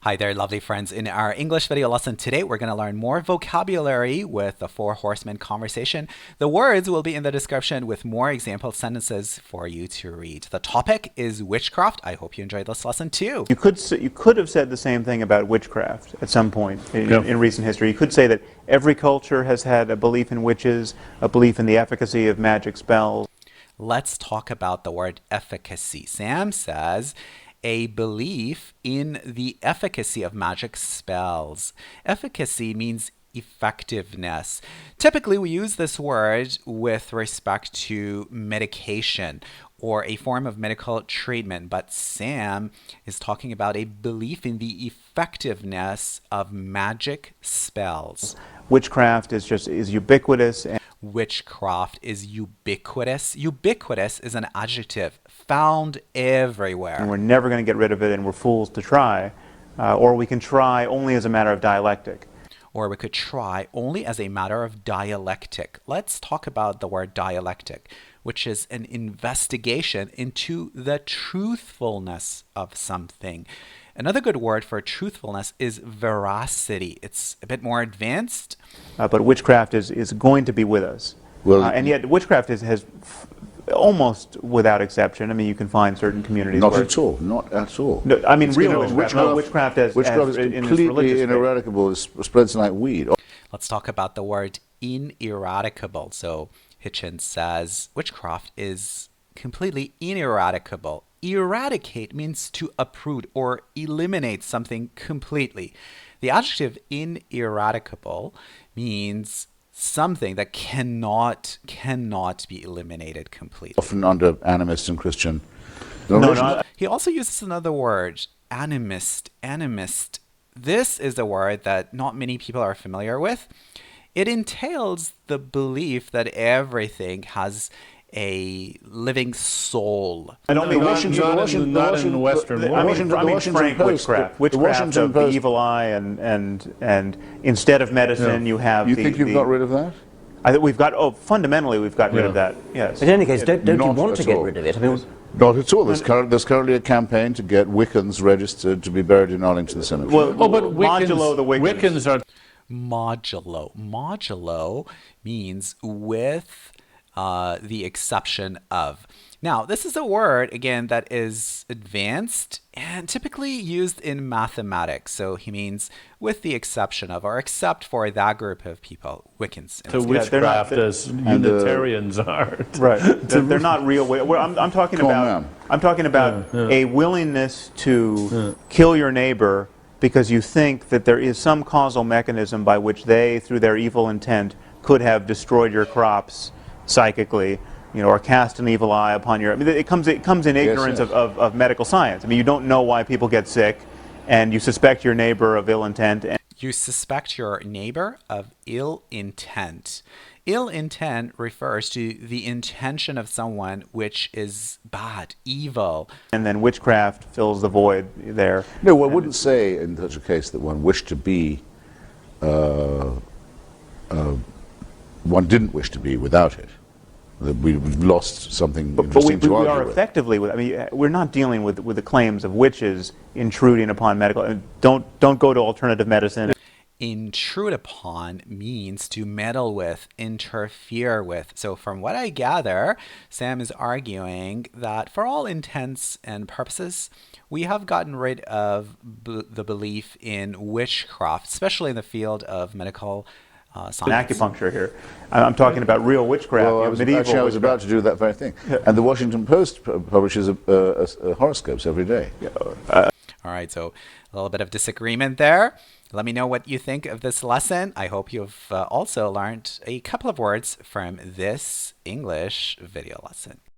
Hi there, lovely friends. In our English video lesson today, we're going to learn more vocabulary with the Four Horsemen conversation. The words will be in the description with more example sentences for you to read. The topic is witchcraft. I hope you enjoyed this lesson too. You could have said the same thing about witchcraft at some point in recent history. You could say that every culture has had a belief in witches, a belief in the efficacy of magic spells. Let's talk about the word efficacy. Sam says, a belief in the efficacy of magic spells. Efficacy means effectiveness. Typically, we use this word with respect to medication or a form of medical treatment, but Sam is talking about a belief in the effectiveness of magic spells. Witchcraft is ubiquitous. Witchcraft is ubiquitous. Ubiquitous is an adjective found everywhere. And we're never going to get rid of it, and we're fools to try. Or we can try only as a matter of dialectic. Or we could try only as a matter of dialectic. Let's talk about the word dialectic, which is an investigation into the truthfulness of something. Another good word for truthfulness is veracity. It's a bit more advanced. But witchcraft is going to be with us. Well, and yet witchcraft has almost without exception. I mean, you can find certain communities not at all. Not at all. No, I mean, real witchcraft is completely ineradicable. It spreads like weed. Let's talk about the word ineradicable. So Hitchens says witchcraft is completely ineradicable. Eradicate means to uproot or eliminate something completely. The adjective ineradicable means something that cannot be eliminated completely. Often under animist and Christian. He also uses another word, animist. Animist. This is a word that not many people are familiar with. It entails the belief that everything has a living soul. I don't mean not in the Western world. I mean frank witchcraft. Witchcraft of the evil eye, and instead of medicine, you have. You think you've got rid of that? I think we've got. Oh, fundamentally, we've got rid of that. Yes. In any case, don't you want to get rid of it? I mean, not at all. There's currently a campaign to get Wiccans registered to be buried in Arlington Cemetery. Well, but Modulo the Wiccans are modulo. Modulo means with the exception of. Now, this is a word, again, that is advanced and typically used in mathematics. So he means with the exception of, or except for that group of people, Wiccans. To witchcraft as Unitarians are. Right. They're not real. I'm talking about a willingness to kill your neighbor because you think that there is some causal mechanism by which they, through their evil intent, could have destroyed your crops psychically, or cast an evil eye upon your. I mean, it comes in ignorance of medical science. I mean, you don't know why people get sick, and you suspect your neighbor of ill intent. You suspect your neighbor of ill intent. Ill intent refers to the intention of someone which is bad, evil. And then witchcraft fills the void there. No, one wouldn't say in such a case that one wished to be. One didn't wish to be without it. That we've lost something interesting to argue with. But we are effectively. I mean, we're not dealing with the claims of witches intruding upon medical. Don't go to alternative medicine. Intrude upon means to meddle with, interfere with. So from what I gather, Sam is arguing that for all intents and purposes, we have gotten rid of the belief in witchcraft, especially in the field of medical science. Acupuncture here. I'm talking about real witchcraft. Well, I was about to do that very thing. And the Washington Post publishes horoscopes every day. All right, so a little bit of disagreement there. Let me know what you think of this lesson. I hope you've also learned a couple of words from this English video lesson.